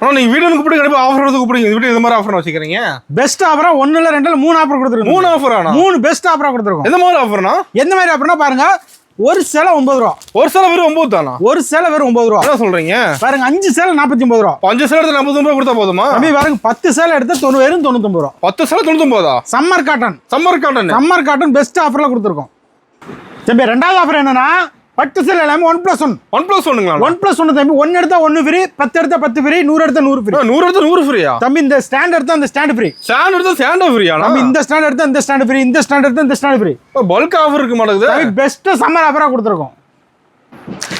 நீங்க வீடியோ கூப்பிட்டு கண்டிப்பா ஆஃபர் வந்து கூப்பிடுங்க. வீடியோ இந்த மாதிரி ஆஃபர் வச்சுக்கிறீங்க. பெஸ்ட் ஆஃபரா 1 இல்ல 2 இல்ல 3 ஆஃபர் கொடுத்துருக்கோம். 3 ஆஃபரானா? 3 பெஸ்ட் ஆஃபரா கொடுத்துருக்கோம். எந்த மாதிரி ஆஃபர்னா? எந்த மாதிரி ஆஃபர்னா பாருங்க, ஒரு சேலை 9 ரூபா. ஒரு சேலை வெறும் 9 தானா? ஒரு சேலை வெறும் 9 ரூபா. என்ன சொல்றீங்க? பாருங்க 5 சேலை 49 ரூபா. 5 சேலை எடுத்து 49 ரூபா கொடுத்தா போதுமா? தம்பி பாருங்க 10 சேலை எடுத்து வெறும் 99 ரூபா. 10 சேலை 99 summer cotton. Summer cotton. Summer cotton best ஆஃபர்ல கொடுத்துருக்கோம். தம்பி ரெண்டாவது ஆஃபர் என்னன்னா, பட்டு சேலை எல்லாமே 1+1. 1+1ங்களா? 1+1 தம்பி. 1 எடுத்தா 1 ஃப்ரீ, 10 எடுத்தா 10 ஃப்ரீ, 100 எடுத்தா 100 ஃப்ரீ. 100 எடுத்தா 100 ஃப்ரீயா? தம்பி இந்த ஸ்டாண்ட் எடுத்தா அந்த ஸ்டாண்ட் ஃப்ரீ. ஸ்டாண்ட் எடுத்தா ஸ்டாண்ட் ஃப்ரீயா? தம்பி இந்த ஸ்டாண்ட் எடுத்தா இந்த ஸ்டாண்ட் ஃப்ரீ, இந்த ஸ்டாண்ட் எடுத்தா இந்த ஸ்டாண்ட் ஃப்ரீ. பல்க் ஆஃபர் இருக்கு மாட்டேங்குது. தம்பி பெஸ்ட் சம்மர் ஆஃபரா கொடுத்துருக்கோம்.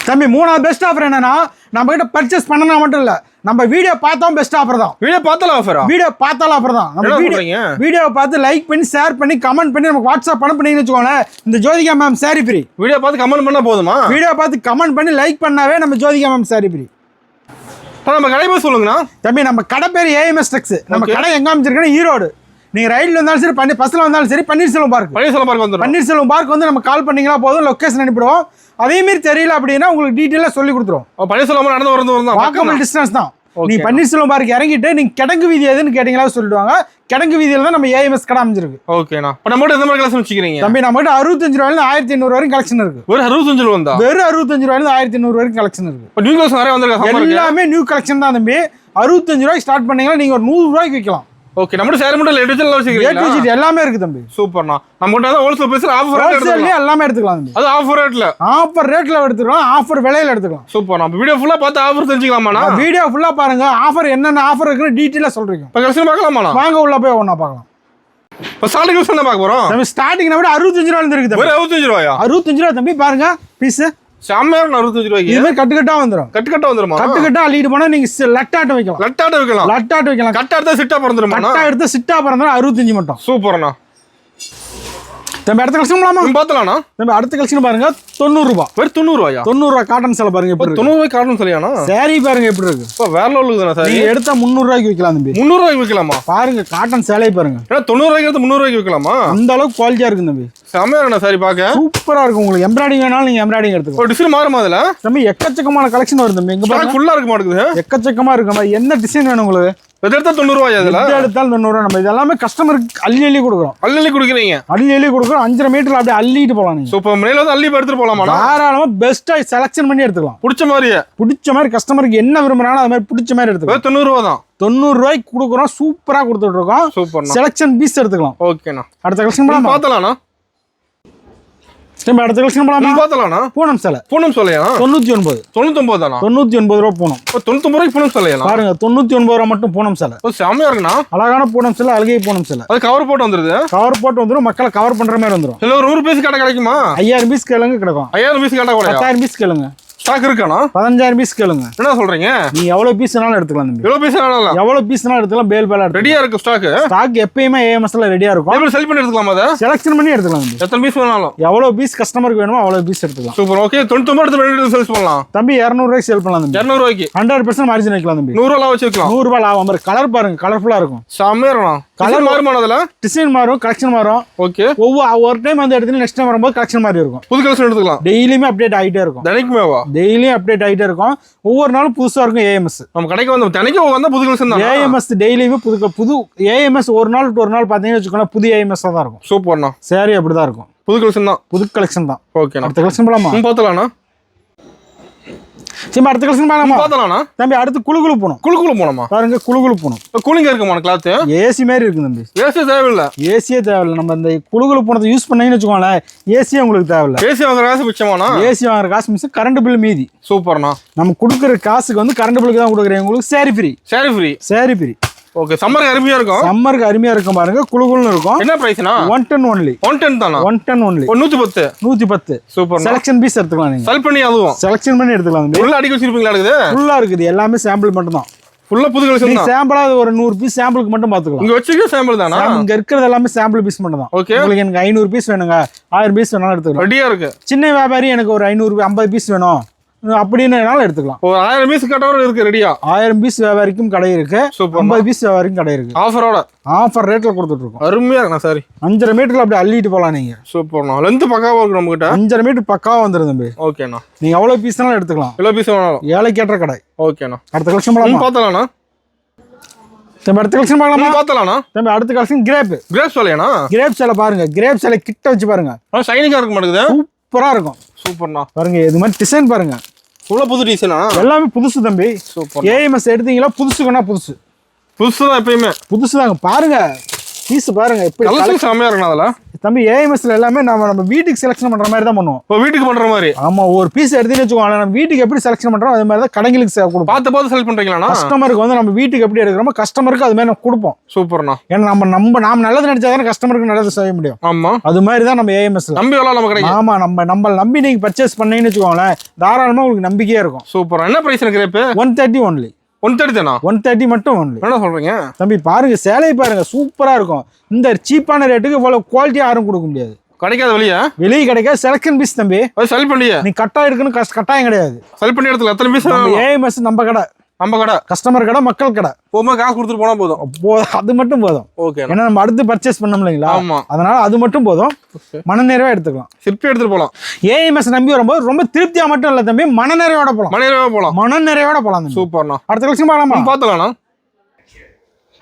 தம்பி மூணாவது பெஸ்ட் ஆஃபர் என்னன்னா, நம்ம கிட்ட பர்ச்சேஸ் பண்ணனா மட்டும் இல்ல, நம்ம வீடியோ பார்த்தோம் பெஸ்ட் ஆஃபர் தான். வீடியோ பார்த்தால ஆஃபரா? வீடியோ பார்த்தால ஆஃபர் தான். நம்ம வீடியோ பார்த்து லைக் பண்ணி ஷேர் பண்ணி கமெண்ட் பண்ணி நமக்கு வாட்ஸ்அப் பண்ணீங்கன்னு வெச்சுக்கோங்க, இந்த Jyothika ma'am sorry free. Video பார்த்து கமெண்ட் பண்ணா போதுமா? வீடியோ பார்த்து கமெண்ட் பண்ணி லைக் பண்ணாவே நம்ம ஜோதிகா மேம் சாரி ஃப்ரீ. நம்ம கடை பேர் சொல்லுங்கண்ணா. தம்பி நம்ம கடை பேர் AMS Tex. நம்ம கடை எங்க அமைச்சிருக்கோம்? ஈரோடு. நீங்க ரைட்ல வந்தாலும் சரி, பஸ்ல வந்தாலும் சரி, பன்னீர்செல்வம் பார்க். பன்னீர்செல்வம் பார்க் வந்து நம்ம கால் பண்ணீங்களா போதும், லொகேஷன் அனுப்பிடுவோம். அதே மாதிரி தெரியல அப்படின்னா உங்களுக்கு டீட்டெயிலா சொல்லி கொடுத்துருவோம். பன்னீர்செல்வம் நடந்து வரது வாக்கபிள் டிஸ்டன்ஸ் தான். நீ பன்னீர்செல்வம் பார்க் இறங்கிட்டு நீங்க கிடங்கு வீதி எதுன்னு கேட்டீங்களா சொல்லிடுவாங்க. கிடங்கு வீதியில தான் நம்ம AMS கடை அமைஞ்சிருக்கு. ஓகேண்ணா. இப்போ நம்ம எந்த மாதிரி கலெக்ஷன் வச்சுக்கிறீங்க? தம்பி நம்ம கிட்ட 65 ரூபாயில 1500 வரைக்கும் கலெக்ஷன் இருக்கு. வெறும் 65 ரூபா தான்? வெறும் 65 ரூபாயில 1500 வரைக்கும் கலெக்ஷன் இருக்கு. இப்போ நியூ கலெக்ஷன் நிறைய வந்திருக்கு. எல்லாமே நியூ கலெக்ஷன் தான் தம்பி. 65 ரூபாய்க்கு ஸ்டார்ட் பண்ணீங்கன்னா நீங்க ஒரு 100 ரூபாய்க்கு விற்கலாம். ஓகே. நம்ம சேர் மட்டும் லேட்டஸ்ட்ல வச்சிருக்கீங்க. எல்லாமே இருக்கு தம்பி. சூப்பர்ண்ணா. நம்ம கிட்ட தான் ஹோல்சேல் பிரைஸ்ல ஆஃபர் ரேட்ல எல்லாமே எடுத்துக்கலாம் தம்பி. அது ஆஃபர் ரேட்ல. ஆஃபர் ரேட்ல எடுத்துக்கலாம், ஆஃபர் விலையில எடுத்துக்கலாம். சூப்பர். நம்ம வீடியோ ஃபுல்லா பார்த்து ஆஃபர் தெரிஞ்சுக்கலாமாண்ணா? வீடியோ ஃபுல்லா பாருங்க, ஆஃபர் என்னென்ன ஆஃபர் இருக்குன்னு டீடைலா சொல்றீங்க. இப்போ கலெக்ஷன் பார்க்கலாமாண்ணா? வாங்க உள்ள போய் ஒண்ணா பார்க்கலாம். இப்போ ஸ்டார்டிங் கலெக்ஷன் பார்க்க போறோம். நம்ம ஸ்டார்டிங் விட 65 ரூபாயில இருந்து இருக்கு தம்பி. 65 ரூபாயா? 65 ரூபாய் தம்பி. பாருங்க பீஸ் சாமியார் 65 ரூபாய்க்கு. இது மாதிரி கட்டுக்கட்டா வந்துரும். கட்டுக்கட்டா வந்துருமா? கட்டுக்கட்டா அள்ளிட்டு போனா நீங்க லட்டாட்ட வைக்கலாம். லட்டாட்ட வைக்கலாம். லட்டாட்ட வைக்கலாம். கட்டா எடுத்தா சிட்டா பறந்துருமா? கட்டா எடுத்தா சிட்டா பறந்துரும். 65 மட்டும். சூப்பர்ண்ணா. தம்பி அடுத்த கலெக்ஷன் போலாமா? பார்த்தலாம்ண்ணா. தம்பி அடுத்த கலெக்ஷன் பாருங்க 90 ரூபாய். வெறும் 90 ரூபாயா? 90 ரூபாய் காட்டன் சேலை பாருங்க எப்படி இருக்கு. 90 ரூபாய் காட்டன் சேலையாண்ணா? சாரி பாருங்க எப்படி இருக்கு. இப்போ வேற லெவலுக்கு தானே சாரி. நீங்க எடுத்தா 300 ரூபாய்க்கு விக்கலாம் தம்பி. 300 ரூபாய்க்கு விக்கலாமா? பாருங்க காட்டன் சேலை பாருங்க. 90 ரூபாய்க்கு எடுத்து 300 ரூபாய்க்கு விக்கலாமா? அந்த அளவுக்கு குவாலிட்டியா இருக்கு தம்பி. செமையா சாரி பார்க்க சூப்பரா இருக்கும். உங்களுக்கு எம்ப்ராய்டிங் வேணாலும் நீங்க எம்ப்ராய்டிங் எடுத்துக்கலாம். ஒரு டிசைன் மாறுமா அதுல? தம்பி எக்கச்சக்கமான கலெக்ஷன் வரும் தம்பி. எங்க பாருங்க ஃபுல்லா இருக்க மாட்டேங்குது. எக்கச்சக்கமா இருக்கு. என்ன டிசைன் வேணும் உங்களுக்கு? எது எடுத்தா 90 ரூபாயா? அதுல எது எடுத்தாலும் 90 ரூபாய். நம்ம இதெல்லாமே கஸ்டமருக்கு அள்ளி கொடுக்குறோம். அள்ளி கொடுக்குறீங்க? அள்ளி கொடுக்குறோம். 5.5 மீட்டர் அப்படியே அள்ளிட்டு போலாம் நீங்க. சூப்பர். மேல வந்து அள்ளி எடுத்துட்டு போலாமா? தாராளமா பெஸ்டா செலக்ஷன் பண்ணி எடுத்துக்கலாம். பிடிச்ச மாதிரி கஸ்டமருக்கு என்ன விரும்புறானோ அது மாதிரி பிடிச்ச மாதிரி எடுத்துக்கலாம். 90 ரூபா தான். 90 ரூபாய்க்கு கொடுக்குறோம். சூப்பரா கொடுத்துட்டு இருக்கோம். சூப்பர். செலக்ஷன் பீஸ் எடுத்துக்கலாம். ஓகேண்ணா. அடுத்த கலெக்ஷன் பார்த்தலாம்ண்ணா. அடுத்த கலெக்ஷன் பார்த்தலாம்ண்ணா. பூனம் சேலை. பூனம் சேலையா? 99 தானா? 99 ரூபா பூனம். 99 ரூபாய்க்கு பூனம் சேலையா? பாருங்க 99 ரூபா மட்டும் பூனம் சேலை. செமையா இருக்குண்ணா. அழகான பூனம் சேலை, அழகிய பூனம் சேலை. அது கவர் போட்டு வந்துருது. கவர் போட்டு வந்துரும். மக்களை கவர் பண்ற மாதிரி வந்துரும். இல்ல ஒரு 100 பீஸ் கடை கிடைக்குமா? 5000 பீஸ் கேளுங்க கிடைக்கும். 5000 பீஸ் கடை கூட 10000 பீஸ் கேளுங்க. ஸ்டாக் இருக்கானா? 15000 பீஸ் கேளுங்க. என்ன சொல்றீங்க? நீ எவ்வளவு பீஸ் வேணாலும் எடுத்துக்கலாம் தம்பி. எவ்வளவு பீஸ் வேணாலும்? எவ்வளவு பீஸ் வேணாலும் எடுத்துக்கலாம். பேல் பேலா ரெடியா இருக்கு ஸ்டாக். ஸ்டாக் எப்பயுமே AMSல ரெடியா இருக்கும். நம்ம செல் பண்ணி எடுத்துக்கலாமா? அத செலக்ஷன் பண்ணி எடுத்துக்கலாம் தம்பி. எத்தனை பீஸ் வேணாலும் எவ்வளவு பீஸ் கஸ்டமருக்கு வேணுமோ அவ்வளவு பீஸ் எடுத்துக்கலாம். சூப்பர். ஓகே. 99 எடுத்து சேல்ஸ் பண்ணலாம் தம்பி. 200 ரூபாய்க்கு சேல் பண்ணலாம் தம்பி. 200 ரூபாய்க்கு 100% மார்ஜின் வைக்கலாம் தம்பி. 100 ரூபாய் வச்சு வைக்கலாம். 100 ரூபாய் லாபம். மாதிரி கலர் பாருங்க, கலர்ஃபுல்லா இருக்கும். செமையா இருக்கும். கலர் மாறுமானதுல டிசைன் மாறும், கலெக்ஷன் மாறும். ஓகே. ஒரு டைம் வந்து எடுத்து நெக்ஸ்ட் டைம் வரும்போது கலெக்ஷன் மாதிரி இருக்கும். புது கலெக்ஷன் எடுத்துக்கலாம். டெய்லியுமே அப்டேட் ஆகிட்டே இருக்கும். தினைக்குமேவா? டெய்லியும் அப்டேட் ஆகிட்டே இருக்கும். ஒவ்வொரு நாளும் புதுசா இருக்கும் AMS. நம்ம கடைக்கு வந்து தினைக்கு வந்தா புது கலெக்ஷன் தான். AMS டெய்லியுமே புது AMS. ஒரு நாள் பாத்தீங்கன்னா வச்சுக்கோங்க புது AMS தான் இருக்கும். சூப்பர்ண்ணா. சரி அப்படிதான் இருக்கும். புது கலெக்ஷன் தான். புது கலெக்ஷன் தான். ஓகே. அடுத்த கலெக்ஷன் போலாமா? பார்த்தலாம்ண்ணா. சரி அடுத்த கலெக்ஷன் பார்த்தலாம்ண்ணா. தம்பி அடுத்து குளுகுளு போணும். குளுகுளு போனோமா? பாருங்க குளுகுளு போணும். கூலிங்கா இருக்குமா கிளாத்? ஏசி மாதிரி இருக்கு தம்பி. ஏசி தேவையில்லை. ஏசியே தேவையில்லை. நம்ம இந்த குளுகுளு போனதை யூஸ் பண்ணீங்கன்னு வச்சுக்கோங்களேன், ஏசியே உங்களுக்கு தேவையில்லை. ஏசி வாங்குற காசு மிச்சமானா? ஏசி வாங்குற காசு மிச்சம். கரண்ட் பில் மீதி. சூப்பர்ண்ணா. நம்ம கொடுக்குற காசுக்கு வந்து கரண்ட் பில்லுக்கு தான் கொடுக்குறேன். உங்களுக்கு sorry free. Sorry free. Okay. சம்மருக்கு அருமையா இருக்கும். சம்மருக்கு அருமையா இருக்கும். பாருங்க குளுகுளுன்னு இருக்கும். என்ன பிரைஸ்னா? 110 only. 110 தானா? 110 only. 110. சூப்பர். செலக்ஷன் பீஸ் எடுத்துக்கலாம் நீங்க. செல் பண்ணி அதுவும் செலக்ஷன் பண்ணி எடுத்துக்கலாம். ஃபுல்லா அடிக்க வச்சிருப்பீங்களா? இருக்குது ஃபுல்லா இருக்குது. எல்லாமே சாம்பிள் மட்டும் தான். ஃபுல்லா புது கலெக்ஷன் தான். சாம்பிளா ஒரு 100 பீஸ் சாம்பிளுக்கு மட்டும் பாத்துக்கலாம். இங்க வச்சிருக்க சாம்பிள் தானா? இங்க இருக்கிறது எல்லாமே சாம்பிள் பீஸ் மட்டும் தான். ஓகே. உங்களுக்கு எனக்கு 500 பீஸ் வேணுங்க, 1000 பீஸ் வேணாலும் எடுத்துக்கலாம். ரெடியா இருக்கு. சின்ன வியாபாரி எனக்கு ஒரு 500 50 பீஸ் வேணும் அப்படின்னு எடுத்துக்கலாம். ஒரு 1000 பீஸ் கட்டவர இருக்கு ரெடியா. 1000 பீஸ் வியாபாரிக்கும் கடை இருக்கு. 50 பீஸ் வியாபாரிக்கும் கடை இருக்கு. ஆஃபர் ரேட்ல கொடுத்துட்டு இருக்கோம். அருமையா இருக்கு சாரி. 5.5 மீட்டர்ல அப்படியே அள்ளிட்டு போலாம் நீங்க. சூப்பர்ண்ணா. லெந்த் பக்காவா இருக்கு நம்ம கிட்ட. 5.5 மீட்டர் பக்காவா வந்துரும் தம்பி. ஓகேண்ணா. நீங்க எவ்வளவு பீஸ்னாலும் எடுத்துக்கலாம். எவ்வளவு பீஸ் வேணாலும். ஏழை கேட்ட கடை. ஓகேண்ணா. அடுத்த கலெக்ஷன் பார்த்தலாம்ண்ணா. தம்பி அடுத்த கலெக்ஷன் பார்க்கலாமா? பார்த்தலாம்ண்ணா. தம்பி அடுத்த கலெக்ஷன் கிரேப் சேலையாண்ணா? கிரேப் சேலை பாருங்க, கிரேப் சேலை கிட்ட வச்சு பாருங்க, ஷைனிங்கா இருக்க மாட்டேங்குது. சூப்பரா இருக்கும். சூப்பர்ண்ணா. பாருங்க இது மாதிரி டிசைன் பாருங்க, இவ்வளவு புது டிசைனா? எல்லாமே புதுசு தம்பி. சூப்பர். ஏஎம்எஸ் எடுத்தீங்களா புதுசுக்குன்னா புதுசு தான் எப்பயுமே புதுசுதாங்க. பாருங்க பீஸ் பாருங்க எப்படி கலெக்ஷன் செமையா இருக்கணும் அதுல. தம்பி ஏஎம்எஸ்ல எல்லாமே நம்ம வீட்டுக்கு செலக்ஷன் பண்ற மாதிரி தான் பண்ணுவோம். இப்போ வீட்டுக்கு பண்ற மாதிரி? ஆமா, ஒரு பீஸ் எடுத்துன்னு வச்சுக்கோங்க, நம்ம வீட்டுக்கு எப்படி செலக்ஷன் பண்றோம் அதே மாதிரி தான் கடைங்களுக்கு கொடுப்போம். பார்த்து செலக்ட் பண்றீங்களா? கஸ்டமருக்கு வந்து நம்ம வீட்டுக்கு எப்படி எடுக்கிறோமோ கஸ்டமருக்கு அது மாதிரி நம்ம கொடுப்போம். சூப்பர்ண்ணா. ஏன்னா நாம நல்லது நினைச்சாதானே கஸ்டமருக்கு நல்லது செய்ய முடியும். ஆமா, அது மாதிரி தான் நம்ம ஏஎம்எஸ்ல நம்பி வரலாம் நம்ம கடைக்கு. ஆமா, நம்ம நம்பி நீங்க பர்ச்சேஸ் பண்ணீங்கன்னு வச்சுக்கோங்களேன், தாராளமா உங்களுக்கு நம்பிக்கையா இருக்கும். சூப்பர். என்ன பிரைஸ் கிரேப்? 130 ஒன்லி. 130 தானா? 130 மட்டும் ஒன்லி. என்ன சொல்றீங்க தம்பி? பாருங்க சேலை பாருங்க, சூப்பரா இருக்கும். இந்த சீப்பான ரேட்டுக்கு இவ்வளவு குவாலிட்டி யாரும் கொடுக்க முடியாது. கிடைக்காத வெளியே கிடைக்காது. செலக்ஷன் பீஸ் தம்பி. செல் பண்ணியா? நீ கட்டாயம் இருக்குன்னு கட்டாயம் கிடையாது. செல் பண்ணி இடத்துல எத்தனை பீஸ்? ஏஎம்எஸ் நம்ம கடை, கஸ்டமர் கடை, மக்கள் கடை. போகும்போது காசு கொடுத்துட்டு போனா போதும். அது மட்டும் போதும். ஓகே. ஏன்னா நம்ம அடுத்து பர்ச்சேஸ் பண்ணோம் இல்லைங்களா? ஆமா. அதனால அது மட்டும் போதும். மனநிறைவா எடுத்துக்கலாம். சிற்பி எடுத்துட்டு போலாம். ஏஎம்எஸ் நம்பி வரும்போது ரொம்ப திருப்தியா மட்டும் இல்ல தம்பி, மனநிறைவோட போலாம். மனநிறைவோட போலாம். சூப்பர்ண்ணா. அடுத்த கலெக்ஷன் பார்க்கலாமா? பார்த்தலாம்ண்ணா.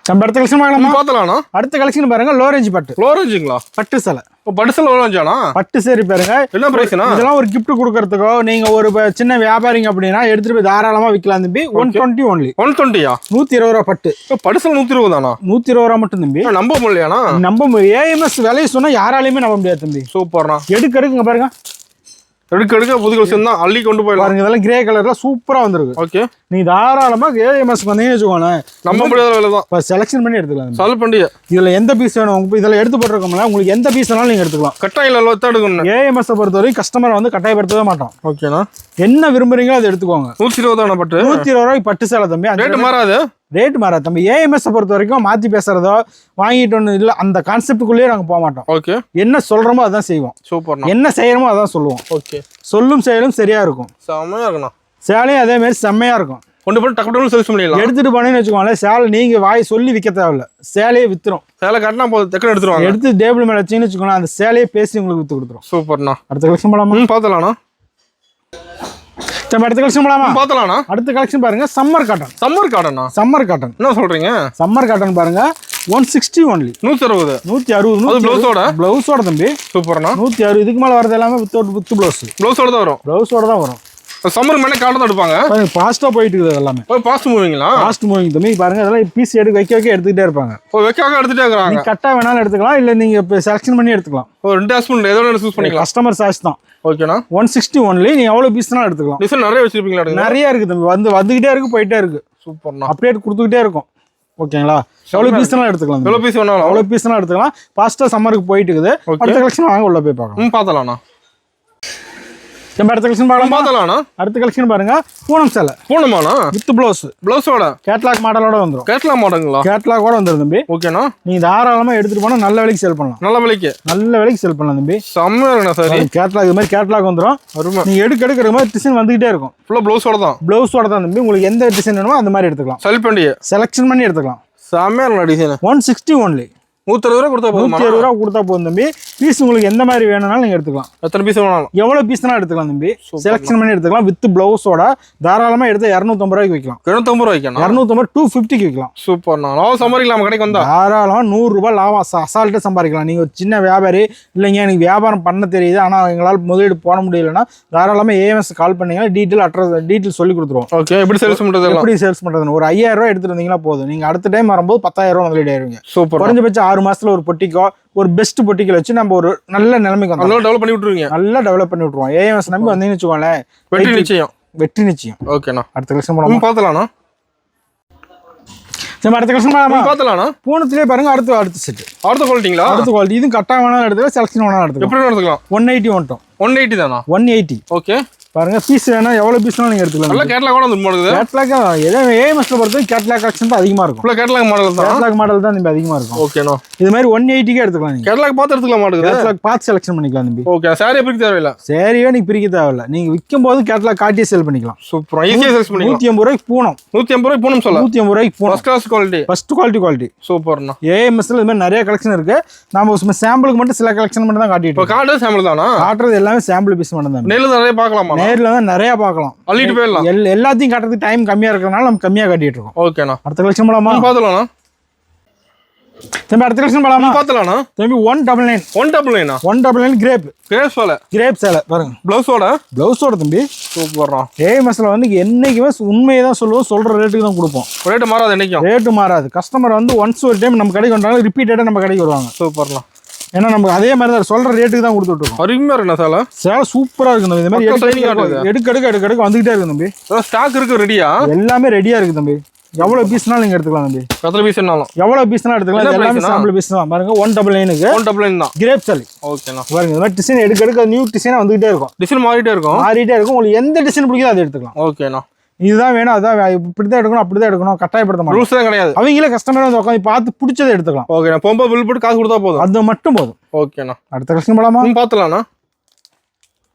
நம்ம அடுத்த கலெக்ஷன் பார்க்கலாமா? பார்த்தலாம்ண்ணா. அடுத்த கலெக்ஷன் பாருங்க, லோ ரேஞ்ச் பட்டு. லோ ரேஞ்சுங்களா? பட்டு சேலை. பட்டு சேலை லோ ரேஞ்சானா? பட்டு சேரி பாருங்க. என்ன பிரைஸ்னா? இதெல்லாம் ஒரு கிஃப்ட் கொடுக்கறதுக்கோ, நீங்க ஒரு சின்ன வியாபாரிங்க அப்படின்னா எடுத்துட்டு போய் தாராளமா விற்கலாம் தம்பி. 120 ஒன்லி. 120யா? 120 ரூபா பட்டு. பட்டு சேலை 120 தானா? 120 ரூபா மட்டும் தம்பி. நம்ப முடியலையானா? ஏஎம்எஸ் விலையை சொன்னா யாராலையுமே நம்ப முடியாது தம்பி. சூப்பர்ண்ணா. எடுங்க பாருங்க, எடுக்க புது கலெக்ஷன் தான், அள்ளி கொண்டு போயிடலாம். பாருங்க இதெல்லாம் கிரே கலர்ல சூப்பரா வந்திருக்கு. ஓகே. நீ தாராளமா ஏஎம்எஸ் வந்தீங்கன்னு வச்சுக்கோங்க, நம்ப முடியாத விலை தான். இப்போ செலக்ஷன் பண்ணி எடுத்துக்கலாம். சால்வ் பண்ணி இதுல எந்த பீஸ் வேணும் இதுல எடுத்து போட்டுருக்கோம்ல, உங்களுக்கு எந்த பீஸ் வேணாலும் நீங்க எடுத்துக்கலாம். கட்டாயம் இல்லை தான் எடுக்கணும். ஏஎம்எஸ் பொறுத்தவரைக்கும் கஸ்டமர் வந்து கட்டாயப்படுத்தவே மாட்டோம். ஓகேண்ணா. என்ன விரும்புறீங்களோ அதை எடுத்துக்கோங்க. 120 தானே பட்டு? 120 ரூபாய்க்கு பட்டு சேலை தம்பி. ரேட் மாறாது. ரேட் மாறாது தம்பி. ஏஎம்எஸ் பொறுத்த வரைக்கும் மாத்தி பேசுறதோ வாங்கிட்டு ஒண்ணு இல்ல, அந்த கான்செப்டுக்குள்ளேயே நாங்க போக மாட்டோம். ஓகே. என்ன சொல்றோமோ அதான் செய்வோம். சூப்பர்ண்ணா. என்ன செய்யறோமோ அதான் சொல்லுவோம். ஓகே. சொல்லும் செயலும் சரியா இருக்கும். செம்மையா இருக்குண்ணா. சேலையும் அதே மாதிரி செம்மையா இருக்கும். கொண்டு போய் டக்கு சேல்ஸ் பண்ணிடலாம். எடுத்துட்டு போனேன்னு வச்சுக்கோங்களேன், சேலை நீங்க வாய் சொல்லி விற்க தேவையில்ல, சேலையே வித்துரும். சேலை கட்டினா போதும், டக்குனு எடுத்துருவாங்க. எடுத்து டேபிள் மேல வச்சுன்னு வச்சுக்கோங்களேன், அந்த சேலையே பேசி உங்களுக்கு வித்து கொடுத்துரும். சூப்பர்ண்ணா. அடுத்த கலெக்ஷன் போலாமா? பார்த்தலாம்ண்ணா. அடுத்த கலெக்ஷன் போலாமா? பார்த்தலாம்ண்ணா. அடுத்த கலெக்ஷன் பாருங்க, சம்மர் காட்டன். சம்மர் காட்டன் என்ன சொல்றீங்க? சம்மர் காட்டன் பாருங்க, 160 ஒன்லி. 160. 160 பிளவுஸோட தம்பி. சூப்பர்ண்ணா. 160. இதுக்கு மேல வரது எல்லாமே வித் பிளவுஸோட தான் வரும். பிளவுஸோட தான் வரும். சம்மர் மேலே காட்டன் தான் எடுப்பாங்க. ஃபாஸ்டா போயிட்டு இருக்குது எல்லாமே. ஃபாஸ்ட் மூவிங்களா? ஃபாஸ்ட் மூவிங் தம்பி. பாருங்க இதெல்லாம் பீஸ் வைக்க எடுத்துக்கிட்டே இருப்பாங்க. எடுத்துட்டே இருக்காங்க. நீங்க கட்டா வேணாலும் எடுத்துக்கலாம், இல்ல நீங்க இப்போ செலக்ஷன் பண்ணி எடுத்துக்கலாம். ரெண்டு ஹஸ்பண்ட் ஏதோ ஒன்று சூஸ் பண்ணிக்கலாம். கஸ்டமர் சாய்ஸ் தான். ஓகேண்ணா. 160 ஒன்லி. நீங்க எவ்வளவு பீஸ்னாலும் எடுத்துக்கலாம். டிசைன் நிறைய வச்சிருப்பீங்களா? நிறைய இருக்கு தம்பி. வந்துகிட்டே இருக்கு, போயிட்டே இருக்கு. சூப்பர்ண்ணா. அப்டேட் கொடுத்துக்கிட்டே இருக்கும். ஓகேங்களா? எவ்வளவு பீஸ்னாலும் எடுத்துக்கலாம். எவ்வளவு பீஸ் வேணாலும் எவ்வளவு பீஸ்னாலும் எடுத்துக்கலாம். ஃபாஸ்டா சம்மருக்கு போயிட்டு இருக்குது. அடுத்த கலெக்ஷன் வாங்க, உள்ள போய் பார்க்கலாம். பார்த்தலாம்ண்ணா. நம்ம அடுத்த கலெக்ஷன் பார்த்தலாம்ண்ணா. அடுத்த கலெக்ஷன் பாருங்க, பூனம் சேலை. பூனமாண்ணா? வித் பிளவுஸோட கேட்லாக் மாடலோட வந்துரும். கேட்லாக் மாடலுங்களா? கேட்லாகோட வந்துரும் தம்பி. ஓகேண்ணா. நீங்க தாராளமா எடுத்துட்டு போனா நல்ல விலைக்கு சேல் பண்ணலாம். நல்ல விலைக்கு சேல் பண்ணலாம் தம்பி. செம்மையா இருக்குண்ணா. சரி. கேட்லாக் இது மாதிரி கேட்லாக் வந்துரும். நீங்க எடுக்கிற மாதிரி டிசைன் வந்துகிட்டே இருக்கும். ஃபுல்லா பிளவுஸோட தான் தம்பி. உங்களுக்கு எந்த டிசைன் வேணுமோ அந்த மாதிரி எடுத்துக்கலாம். செலக்ஷன் பண்ணி எடுத்துக்கலாம். செம்மையா இருக்கு டிசைன். 160 ஒன்லி. 160 ரூபா கொடுத்தா போதும். 160 ரூபா கொடுத்தா போதும் தம்பி. பீஸ் உங்களுக்கு எந்த மாதிரி வேணும்னாலும் நீங்க எடுத்துக்கலாம். எத்தனை பீஸ் வேணாலும் எவ்வளவு பீஸ்னாலும் எடுத்துக்கலாம் தம்பி. செலக்ஷன் பண்ணி எடுத்துக்கலாம். வித் பிளவுஸோட தாராளமா எடுத்து 250 ரூபாய்க்கு விற்கலாம். 250 ரூபாய்க்கு? 250 250க்கு விற்கலாம். சூப்பர்ண்ணா. லாபம் சம்பாதிக்கலாம் கடைக்கு வந்தா. தாராளமா 100 ரூபாய் லாபம் அசால்ட்டா சம்பாதிக்கலாம். நீங்க ஒரு சின்ன வியாபாரி இல்லைங்க, எனக்கு வியாபாரம் பண்ண தெரியுது ஆனா எங்களால் முதலீடு போட முடியலன்னா தாராளமா ஏஎம்எஸ் கால் பண்ணீங்கன்னா டீட்டெயில் சொல்லி கொடுத்துருவோம். ஓகே. எப்படி சேல்ஸ் பண்றது ஒரு 5000 ரூபாய் எடுத்துட்டு வந்தீங்கன்னா போதும். நீங்க அடுத்த டைம் வரும்போது 10000 ரூபாய் முதலீடு ஆயிருவீங்க. சூப்பர். குறைஞ்சபட்சம் 6 மாசத்துல ஒரு பொட்டிக்கோ ஒரு பெஸ்ட் பொட்டிக்கல் வச்சு நம்ம ஒரு நல்ல நிலைமைக்கு வந்து நல்லா டெவலப் பண்ணி விட்டுருவோம். ஏஎம்எஸ் நம்பி வந்தீங்கன்னு வச்சுக்கோங்களேன், வெற்றி நிச்சயம். ஓகேண்ணா. அடுத்த கலெக்ஷன் போலாமா? பார்த்தலாம்ண்ணா. அடுத்த கலெக்ஷன் பார்த்தலாம்ண்ணா. பூனத்திலே பாருங்க, அடுத்த செட். அடுத்த குவாலிட்டி இதுவும் கட்டா வேணாலும் எடுத்துக்கலாம், செலக்ஷன் வேணாலும் எடுத்துக்கலாம். எப்படி எடுத்துக்கலாம்? 180 வந்துட்டோம். 180 தானா? 180. ஓகே. பாருங்க பீஸ் வேணா எவ்வளவு பீஸ்னாலும் நீங்க எடுத்துக்கலாம். நல்ல கேட்லாக் கூட வந்து மாடல். கேட்லாக் ஏதோ ஏஎம்எஸ்ல பொறுத்து கேட்லாக் கலெக்ஷன் தான் அதிகமா இருக்கும். ஃபுல்லா கேட்லாக் மாடல் தான் நம்ம அதிகமா இருக்கும். ஓகேண்ணா. இது மாதிரி 180க்கு எடுத்துக்கலாம். நீங்க கேட்லாக் பார்த்து எடுத்துக்கலாம் மாடல். கேட்லாக் பார்த்து செலக்ஷன் பண்ணிக்கலாம் தம்பி. ஓகே. சாரி பிரிக்க தேவையில்ல. சாரியே நீங்க பிரிக்க தேவையில்ல. நீங்க விக்கும்போது கேட்லாக் காட்டியே சேல் பண்ணிக்கலாம். சூப்பர். ஈஸியா சேல்ஸ் பண்ணிக்கலாம். 150 ரூபாய்க்கு பூனம். 150 ரூபாய்க்கு பூனம் சொல்ல. 150 ரூபாய்க்கு பூனம். First quality. சூப்பர்ண்ணா. ஏஎம்எஸ்ல இது மாதிரி நிறைய கலெக்ஷன் இருக்கு. நாம சும்மா சாம்பிளுக்கு மட்டும் சில கலெக்ஷன் மட்டும் தான் காட்டிட்டு இருக்கோம். காட்டுறது சாம்பிள் தானா? காட்டுறது எல்லாமே சாம்பிள் பீஸ் மட்டும் தான். நேர்ல நிறைய பார்க்கலாமா? நேர்ல தான் நிறைய பார்க்கலாம். அள்ளிட்டு போயிடலாம். எல்லாத்தையும் காட்டுறதுக்கு டைம் கம்மியா இருக்கறனால நம்ம கம்மியா காட்டிட்டு இருக்கோம். ஓகேண்ணா. அடுத்த கலெக்ஷன் போலாமா? பார்த்தலாம்ண்ணா. தம்பி அடுத்த கலெக்ஷன் பார்க்கலாமா? பார்த்தலாம்ண்ணா. தம்பி 199 199 199 கிரேப் கிரேப் சேலை பாருங்க. ப்ளவுஸோட தம்பி சூப்பர்ண்ணா. ஏஎம்எஸ்ல வந்து என்னைக்குமே உண்மையை தான் சொல்லுவோம், சொல்ற ரேட்டுக்கு தான் கொடுப்போம். ரேட்டு மாறாது, என்னைக்கும் ரேட்டு மாறாது. கஸ்டமர் வந்து ஒன்ஸ் ஒரு டைம் நம்ம கடைக்கு வந்தாலும் ரிப்பீட்டடாக நம்ம கடைக்கு வருவாங்க. சூப்பர்ண்ணா. ஏன்னா நம்ம அதே மாதிரி தான் சொல்ற ரேட்டுக்கு தான் கொடுத்துட்டு இருக்கோம். அருமையா இருக்குண்ணா சேலை சூப்பரா இருக்கு தம்பி. இந்த மாதிரி எடுக்க வந்துகிட்டே இருக்கு தம்பி. ஸ்டாக் இருக்கு, ரெடியா எல்லாமே ரெடியா இருக்கு தம்பி. எவ்வளவு பீஸ்னாலும் நீங்க எடுத்துக்கலாம் தம்பி. எத்தனை பீஸ்னாலும் எவ்வளவு பீஸ்னாலும் எடுத்துக்கலாம். எல்லாமே சாம்பிள் பீஸ் தான் பாருங்க. 199க்கு 199 தான் கிரேப் சேலை. ஓகேண்ணா. பாருங்க இந்த மாதிரி டிசைன் எடுக்க நியூ டிசைனா வந்துகிட்டே இருக்கும். டிசைன் மாறிட்டே இருக்கும். உங்களுக்கு எந்த டிசைன் பிடிக்குதோ அதை எடுத்துக்கலாம். ஓகேண்ணா. இதுதான் வேணும், அதான் இப்படிதான் எடுக்கணும், அப்படிதான் எடுக்கணும், கட்டாயப்படுத்த மாட்டோம். ரூல்ஸ் தான் கிடையாது. அவங்களே கஸ்டமர் வந்து உட்காந்து பார்த்து பிடிச்சதை எடுத்துக்கலாம். ஓகேண்ணா. பொம்பை பில் போட்டு காசு கொடுத்தா போதும், அது மட்டும் போதும். ஓகேண்ணா. அடுத்த கலெக்ஷன் போலாமா? பார்த்தலாம்ண்ணா.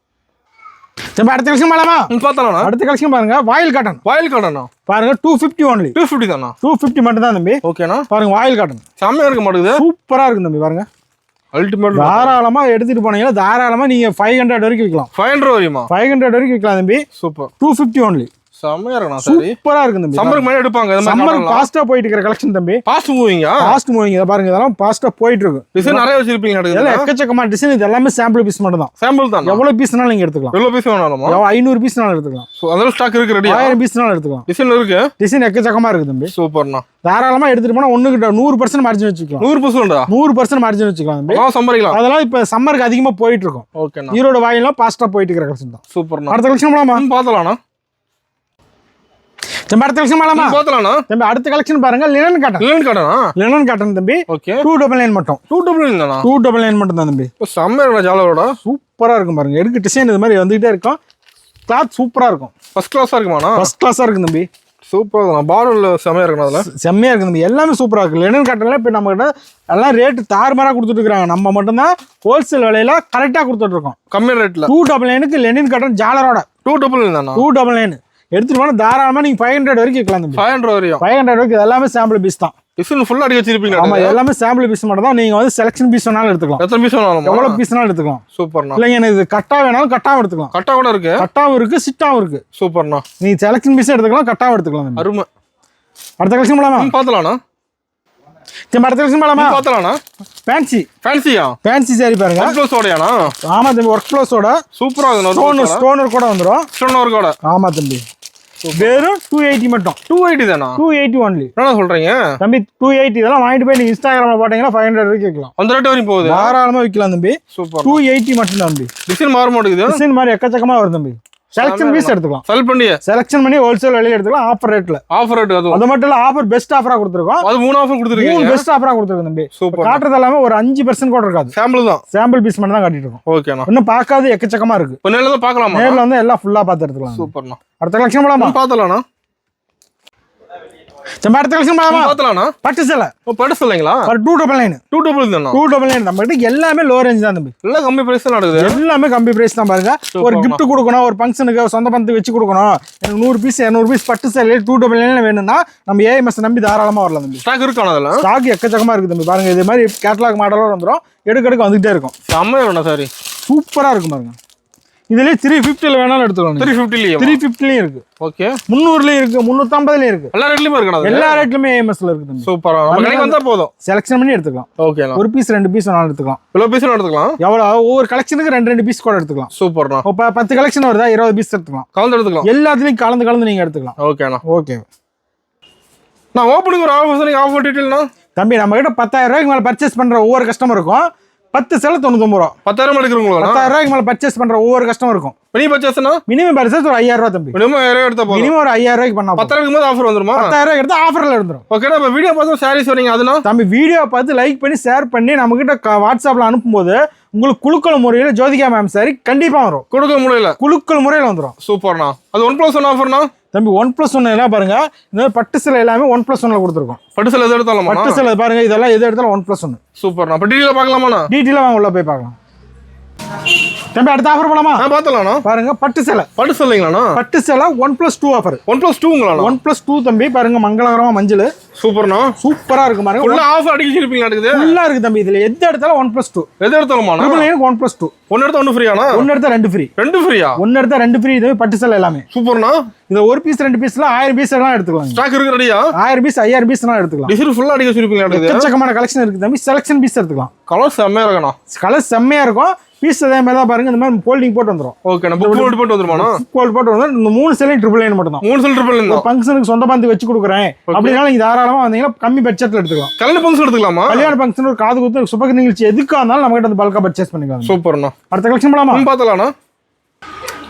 அடுத்த கலெக்ஷன் போலாமா? பார்த்தலாம்ண்ணா. அடுத்த கலெக்ஷன் பாருங்க. வாயில் காட்டன் பாருங்க. 250 ஒன்லி. 250 தானா? 250 மட்டும் தான் தம்பி. ஓகேண்ணா. பாருங்க வாயில் காட்டன் செம்மையா இருக்க மாட்டேங்குது. சூப்பரா இருக்கு தம்பி. பாருங்க அல்டிமேட். தாராளமா எடுத்துட்டு போனீங்கன்னா தாராளமா நீங்க 500 வரைக்கும் விற்கலாம். 500 வரையுமா? 500 வரைக்கும் விற்கலாம் தம்பி. சூப்பர். 250 ஒன்லி. செம்மையா இருக்குண்ணா. சரி, சூப்பரா இருக்கு தம்பி. சம்மருக்கு மேல எடுப்பாங்க. சம்மருக்கு ஃபாஸ்டா போயிட்டு இருக்கிற கலெக்ஷன் தம்பி. Fast moving. இத பாருங்க, இதெல்லாம் ஃபாஸ்டா போயிட்டு இருக்கு. டிசைன் நிறைய வச்சிருப்பீங்க. இதெல்லாம் எக்கச்சக்கமான டிசைன். இது எல்லாமே சாம்பிள் பீஸ் மட்டும் தான். சாம்பிள் தான். எவ்வளவு பீஸ்னாலும் நீங்க எடுத்துக்கலாம். எவ்வளவு பீஸ் வேணாலும் 500 பீஸ்னாலும் எடுத்துக்கலாம். அதெல்லாம் ஸ்டாக் இருக்கு, ரெடி. 1000 பீஸ்னாலும் எடுத்துக்கலாம். டிசைன் இருக்கு. டிசைன் எக்கச்சக்கமா இருக்கு தம்பி. சூப்பர்ண்ணா. தாராளமா எடுத்துட்டு போனா 100% மார்ஜின் வச்சுக்கலாம். 100% மார்ஜின் வச்சுக்கலாம் தம்பி. சம்பரிக்கலாம். அதெல்லாம் இப்ப சம்மருக்கு அதிகமா போயிட்டு இருக்கும். ஓகேண்ணா. ஈரோடு வாயிலாம் ஃபாஸ்டா போயிட்டு இருக்கிற கலெக்ஷன் தான். சூப்பர்ண்ணா. அடுத்த கலெக்ஷன் போலாமா? பார்த்தலாம்ண்ணா. அடுத்த கலெக்ஷன் போலாமா? பார்த்தலாம்ண்ணா. தம்பி அடுத்த கலெக்ஷன் பாருங்க. லினன் காட்டன் தம்பி. ஓகே. 299 மட்டும். 299 தானா? 299 மட்டும் தான் தம்பி. செம்மையா இருக்கு ஜாலரோட. சூப்பரா இருக்கும் பாருங்க. எடுக்க டிசைன் இது மாதிரி வந்துகிட்டே இருக்கும். கிளாத் சூப்பரா இருக்கும். ஃபர்ஸ்ட் கிளாஸா இருக்குமாண்ணா? ஃபர்ஸ்ட் கிளாஸா இருக்கு தம்பி. சூப்பரா இருக்கும். பார்டர்ல செம்மையா இருக்கு. அதுல செம்மையா இருக்கு தம்பி. எல்லாமே சூப்பரா இருக்கு. லினன் காட்டன்ல இப்ப நம்ம கிட்ட எல்லாம் ரேட் தாறுமாறா கொடுத்துட்டு இருக்காங்க. நம்ம மட்டும் தான் ஹோல்சேல் விலையில கரெக்டா கொடுத்துட்டு இருக்கோம். கம்மி ரேட்ல. 299க்கு லினன் காட்டன் ஜாலரோட. 299 தானா? 299 எடுத்துட்டு போனா தாராளமா நீங்க 500 வரைக்கும் விற்கலாம் தம்பி. 500 வரையும். 500 வரைக்கும் எல்லாமே சாம்பிள் பீஸ் தான். டிசைன் ஃபுல்லா அடி வச்சிருப்பீங்க. ஆமா, எல்லாமே சாம்பிள் பீஸ் மட்டும் தான். நீங்க வந்து செலக்ஷன் பீஸ் வேணாலும் எடுத்துக்கலாம். எத்தனை பீஸ் வேணாலும், எவ்வளவு பீஸ்னாலும் எடுத்துக்கலாம். சூப்பர்ண்ணா. இல்லைங்க எனக்கு இது கட்டா வேணாலும் கட்டாவும் எடுத்துக்கலாம். கட்டா கூட இருக்கு. கட்டாவும் இருக்கு, சிட்டாவும் இருக்கு. சூப்பர்ண்ணா. நீங்க செலக்ஷன் பீஸ் எடுத்துக்கலாம், கட்டாவும் எடுத்துக்கலாம். அருமை. அடுத்த கலெக்ஷன் போலாமா? பார்த்தலாம்ண்ணா. அடுத்த கலெக்ஷன் போலாமா? பார்த்தலாம்ண்ணா. ஃபேன்சி சாரி பாருங்க. ஒர்க் ப்ளவுஸோடயாண்ணா? ஆமா தம்பி, ஒர்க் ப்ளவுஸோட சூப்பரா இருக்கு. ஸ்டோனர் கூட வந்துரும். ஸ்டோனர் கூட. ஆமா தம்பி. வெறும் 280 மட்டும். 280 தானா? 280 ஒன்லி. என்ன சொல்றீங்க தம்பி? 280 இதெல்லாம் வாங்கிட்டு போய் நீங்க இன்ஸ்டாகிராம்ல போட்டீங்கன்னா 500 வரைக்கும் விற்கலாம். அந்த ரேட் வரைக்கும் போகுது. தாராளமா விற்கலாம் தம்பி. சூப்பர். 280 மட்டும் தான் தம்பி. டிசைன் மாற மாட்டேங்குது. டிசைன் மாதிரி எக்கச்சக்கமா வரும் தம்பி. செலக்ஷன் பீஸ் எடுத்துக்கலாம். செலக்ஷன் பண்ணி ஹோல்சேல் விலையில எடுத்துக்கலாம். ஆஃபர் ரேட்ல. அது மட்டும் இல்ல, ஆஃபர் பெஸ்ட் ஆஃபரா கொடுத்துருக்கோம். அது 3 ஆஃபர் கொடுத்துருக்கீங்க. 3 பெஸ்ட் ஆஃபரா கொடுத்துருக்கோம் தம்பி. சூப்பர். காட்டுறது எல்லாமே ஒரு 5% கூட இருக்காது. சாம்பிள் தான். சாம்பிள் பீஸ் மட்டும் தான் காட்டிட்டு இருக்கோம். ஓகேண்ணா. இன்னும் பார்க்காத எக்கச்சக்கமா இருக்கு. நேர்ல தான் பார்க்கலாமா? நேர்ல வந்து எல்லாம் ஃபுல்லா பார்த்து எடுத்துக்கலாம். சூப்பர்ண்ணா. அடுத்த கலெக்ஷன் போலாமா? பார்த்தலாம்ண்ணா. அடுத்த கலெக்ஷன் போலாமா? பார்த்தலாம்ண்ணா. பட்டு சேலை. பட்டு சேலைங்களா? 299. 299 தானா? 299 நம்ம கிட்ட எல்லாமே லோ ரேஞ்ச் தான் தம்பி. எல்லாம் கம்மி பிரைஸ் தான் நடக்குது. எல்லாமே கம்மி பிரைஸ் தான் பாருங்க. ஒரு கிஃப்ட் கொடுக்கணும், ஒரு ஃபங்க்ஷனுக்கு சொந்த பந்தத்துக்கு வச்சு கொடுக்கணும், எனக்கு 100 பீஸ் 200 பீஸ் பட்டு சேலை 299 வேணும்னா நம்ம ஏஎம்எஸ் நம்பி தாராளமா வரலாம் தம்பி. ஸ்டாக் இருக்கானே? அதெல்லாம் ஸ்டாக் எக்கச்சக்கமா இருக்கு தம்பி. பாருங்க இது மாதிரி கேட்டலாக் மாடலோட வந்துரும். எடுக்க வந்துகிட்டே இருக்கும். செம்மையா இருக்கும் சாரி. சூப்பரா இருக்கும் பாருங்க. இதுலயே 350 வேணாலும் எடுத்துக்கலாம். 350 இருக்கு. ஓகே. 300 இருக்கு, 350 இருக்கு. எல்லா ரேட்லயும் இருக்கு. எல்லா ரேட்லயுமே ஏஎம்எஸ்ல இருக்கு தம்பி. சூப்பரா. நம்ம கடைக்கு வந்தா போதும். செலக்ஷன் பண்ணி எடுத்துக்கலாம். ஓகேண்ணா. ஒரு பீஸ் 2 பீஸ் வேணாலும் எடுத்துக்கலாம். எவ்வளவு பீஸ் எடுத்துக்கலாம்? எவ்வளவு ஒவ்வொரு கலெக்ஷனுக்கு 2 பீஸ் கூட எடுத்துக்கலாம். சூப்பர்ண்ணா. இப்ப 10 கலெக்ஷன் வருதா 20 பீஸ் எடுத்துக்கலாம். கலந்து எடுத்துக்கலாம். எல்லாத்துலயும் கலந்து நீங்க எடுத்துக்கலாம். ஓகேண்ணா. ஓகே. நான் ஓப்பனிங் ஒரு ஆஃபர் டீடைல்னா தம்பி நம்ம கிட்ட 10,000 ரூபாய்க்கு மேல பர்ச்சேஸ் பண்ற ஒவ்வொரு கஸ்டமருக்கும் 10 சேலை 99 ரூபா. 10,000 எடுக்கிறவங்களா? 10,000 ரூபாய்க்கு மேல பர்ச்சேஸ் பண்ற ஒவ்வொரு கஸ்டமருக்கும் மினிமம் பர்ச்சேஸ்னா மினிமம் பர்ச்சேஸ் ஒரு 5000 ரூபாய் தம்பி. மினிமம் 5000 எடுத்தா போதும். மினிமம் ஒரு 5000 ரூபாய்க்கு பண்ணா 10,000 போது ஆஃபர் வந்துருமா? 10,000 ரூபாய் எடுத்தா ஆஃபர்ல இருந்துரும். ஓகேடா. இப்ப வீடியோ பார்த்து சாரீஸ் வரீங்க அதுனா தம்பி வீடியோ பார்த்து லைக் பண்ணி ஷேர் பண்ணி நம்ம கிட்ட வாட்ஸ்அப்ல அனுப்பும்போது உங்களுக்கு குலுக்கல் முறையில ஜோதிகா மேம் சாரி கண்டிப்பா வரும். குலுக்கல் முறையில வந்துரும். சூப்பர்ண்ணா. அது 1+1 ஆஃபர்னா தம்பி 1+1 எல்லாம் பாருங்க. இந்த பட்டு சேலை எல்லாமே 1+1ல கொடுத்துருக்கோம். பட்டு சேலை எது எடுத்தாலும் பட்டு சேலை பாருங்க இதெல்லாம் எது எடுத்தாலும் 1+1. சூப்பர்ண்ணா. அப்ப டீடைலா பார்க்கலாமாண்ணா? டீடைலா வாங்க உள்ள போய் பார்க்கலாம். தம்பி அடுத்த ஆஃபர் போலாமா? பாத்துலாம்ண்ணா. பாருங்க பட்டு சேலை. பட்டு சேலைங்களாண்ணா? பட்டு சேலை 1+2 ஆஃபர். 1+2ங்களா? 1+2 தம்பி. பாருங்க மங்களகரமா மஞ்சள். சூப்பர்ண்ணா. சூப்பரா இருக்கு பாருங்க. ஃபுல்லா ஆஃபர் அடிச்சிருப்பீங்க நடக்குது. ஃபுல்லா இருக்கு தம்பி. இதுல எது எடுத்தாலும் 1+2. எது எடுத்தாலும்மா? 1+2. ஒன்னு எடுத்தா ஒன்னு ஃப்ரீயாண்ணா? ஒன்னு எடுத்தா 2 ஃப்ரீ. 2 ஃப்ரீயா? ஒன்னு எடுத்தா 2 ஃப்ரீ. இது பட்டு சேலை எல்லாமே. சூப்பர்ண்ணா. இது ஒரு பீஸ் 2 பீஸ்ல 1000 பீஸ் எல்லாம் எடுத்துக்கலாம். ஸ்டாக் இருக்கு ரெடியா? 1000 பீஸ் 5000 பீஸ் எல்லாம் எடுத்துக்கலாம். டிசைன் ஃபுல்லா அடிக்க வச்சிருப்பீங்க நடக்குது. எக்கச்சக்கமான கலெக்ஷன் இருக்கு தம்பி. செலக்ஷன் பீஸ் எடுத்துக்கலாம். கலர் செம்மையா இருக்குண்ணா. கலர் செம்மையா இருக்கும். பீஸ் அதே மாதிரி தான் பாருங்க. இந்த மாதிரி ஃபோல்டிங் போட்டு வந்துரும். ஓகே. நம்ம புக் போட்டு வந்துருமாண்ணா? புக் போட்டு வந்து இந்த 3 சேலை 999 மட்டும் தான். 3 சேலை 999 தான். ஃபங்க்ஷனுக்கு சொந்த பந்து வச்சு கொடுக்குறேன் அப்படினால நீங்க தாராளமா வந்தீங்கன்னா கம்மி பட்ஜெட்ல எடுத்துக்கலாம். கல்யாண ஃபங்க்ஷன் எடுத்துக்கலாமா? கல்யாண ஃபங்க்ஷன் ஒரு காது குத்து சுப நிகழ்ச்சி எதுக்கா இருந்தாலும் நம்ம கிட்ட வந்து பல்கா பர்ச்சேஸ் பண்ணிக்கலாம். சூப்பர்ண்ணா. அடுத்த கலெக்ஷன் போலாமா? பாத்தலாம்ண்ணா.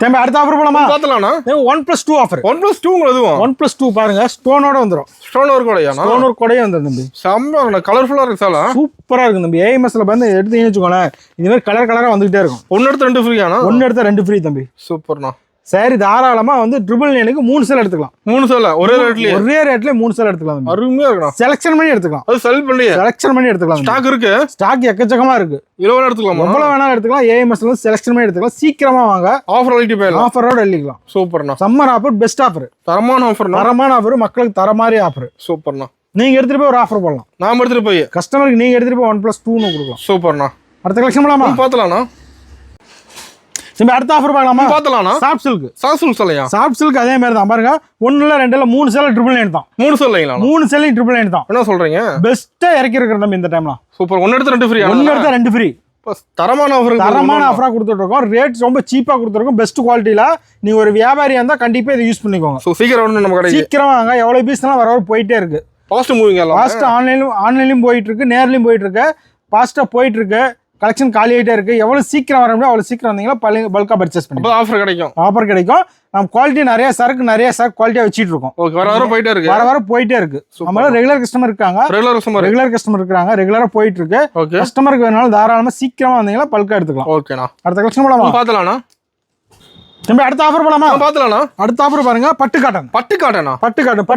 தம்பி அடுத்த ஆஃபர் போலாமா? பாத்தலாம்ண்ணா. 1+2 ஆஃபர். 1+2 அதுவும் 1+2 பாருங்க. ஸ்டோனோட வந்துரும். ஸ்டோன் ஒர்க் கூடயாண்ணா? ஸ்டோன் ஒர்க் கூடயே வந்துரும் தம்பி. செம்ம கலர்ஃபுல்லா இருக்கு சாலா. சூப்பரா இருக்கு தம்பி. ஏஎம்எஸ்ல வந்து எடுத்தீங்கன்னு வச்சுக்கோங்களேன், இது மாதிரி கலர் கலரா வந்துகிட்டே இருக்கும். ஒன்னு எடுத்து 2 ஃப்ரீயாண்ணா? ஒன்னு எடுத்தா 2 ஃப்ரீ தம்பி. சூப்பர்ண்ணா. சரி தாராளமா வந்து 999க்கு 3 சேலை எடுத்துக்கலாம். 3 சேலை ஒரே ரேட்லயே? ஒரே ரேட்ல 3 சேலை எடுத்துக்கலாம். அருமையா இருக்குண்ணா. செலக்ஷன் பண்ணி எடுத்துக்கலாம். அது செல் பண்ணி செலக்ஷன் பண்ணி எடுத்துக்கலாம். ஸ்டாக் இருக்கு. ஸ்டாக் எக்கச்சக்கமா இருக்கு. எவ்வளவு எடுத்துக்கலாமா? எவ்வளவு வேணாலும் எடுத்துக்கலாம். ஏஎம்எஸ்ல வந்து செலக்ஷன் பண்ணி எடுத்துக்கலாம். சீக்கிரமா வாங்க. ஆஃபர் அழிட்டு போயிடலாம். ஆஃபரோட எழுதிக்கலாம். சூப்பர்ண்ணா. சம்மர் ஆஃபர், பெஸ்ட் ஆஃபர், தரமான ஆஃபர். தரமான ஆஃபர், மக்களுக்கு தர மாதிரி ஆஃபர். சூப்பர்ண்ணா. நீங்க எடுத்துட்டு போய் ஒரு ஆஃபர் போடலாம். நாம எடுத்துட்டு போய் கஸ்டமருக்கு நீங்க எடுத்துட்டு போய் 1+2 கொடுக்கலாம். சூப்பர்ண்ணா. அடுத்த கலெக்ஷன் போலாமா? பாத்தலாம்ண்ணா. சரி அடுத்த ஆஃபர் பார்க்கலாமா? பாத்தலாம்ண்ணா. Soft silk. சாஃப்ட் சில்க் சேலையா? சாஃப்ட் சில்க் அதே மாதிரி தான் பாருங்க. 1 2 3 சேலை 999 தான். 3 சேலைங்களா? 3 சேலை 999 தான். என்ன சொல்றீங்க? பெஸ்ட்டா இறக்கி இருக்கிற நம்ம இந்த டைம்ல. சூப்பர். 1 எடுத்து 2 ஃப்ரீ. 1 எடுத்தா 2 ஃப்ரீ. தரமான ஆஃபர். தரமான ஆஃபரா கொடுத்துட்டு இருக்கோம். ரேட் ரொம்ப சீப்பா கொடுத்துருக்கோம். பெஸ்ட் குவாலிட்டில. நீங்க ஒரு வியாபாரியா இருந்தா கண்டிப்பா இதை யூஸ் பண்ணிக்கோங்க. சீக்கிரம் வரணும் நம்ம கடைக்கு. சீக்கிரம் வாங்க. எவ்வளவு பீஸ்லாம் வர போயிட்டே இருக்கு. ஃபாஸ்ட் மூவிங் எல்லாம். ஃபாஸ்ட் ஆன்லைன்லயும் போயிட்டு இருக்கு, நேர்லயும் போயிட்டு இருக்கு. ஃபாஸ்டா போயிட்டு இருக்கு. கலெக்ஷன் காலி ஆகிட்டே இருக்கு. எவ்வளவு சீக்கிரம் வர முடியும் அவ்வளவு சீக்கிரம் வந்தீங்கன்னா பல்கா பர்ச்சேஸ் பண்ணி ஆஃபர் கிடைக்கும். ஆஃபர் கிடைக்கும். நம்ம குவாலிட்டி நிறைய சரக்கு குவாலிட்டியா வச்சிட்டு இருக்கோம். ஓகே. வர வர போயிட்டே இருக்கு. வர வர போயிட்டே இருக்கு. நம்மள ரெகுலர் கஸ்டமர் இருக்காங்க. ரெகுலர் கஸ்டமர் இருக்காங்க. ரெகுலரா போயிட்டு இருக்கு. கஸ்டமருக்கு வேணாலும் தாராளமா சீக்கிரமா வந்தீங்கன்னா பல்கா எடுத்துக்கலாம். ஓகேண்ணா. அடுத்த கலெக்ஷன் போலாமா? பாத்தலாம்ண்ணா. தம்பி அடுத்த ஆஃபர் போலாமா? பாத்தலாம்ண்ணா. அடுத்த ஆஃபர் பாருங்க. பட்டு காட்டன். பட்டு காட்டனா? பட்டு காட்டன்.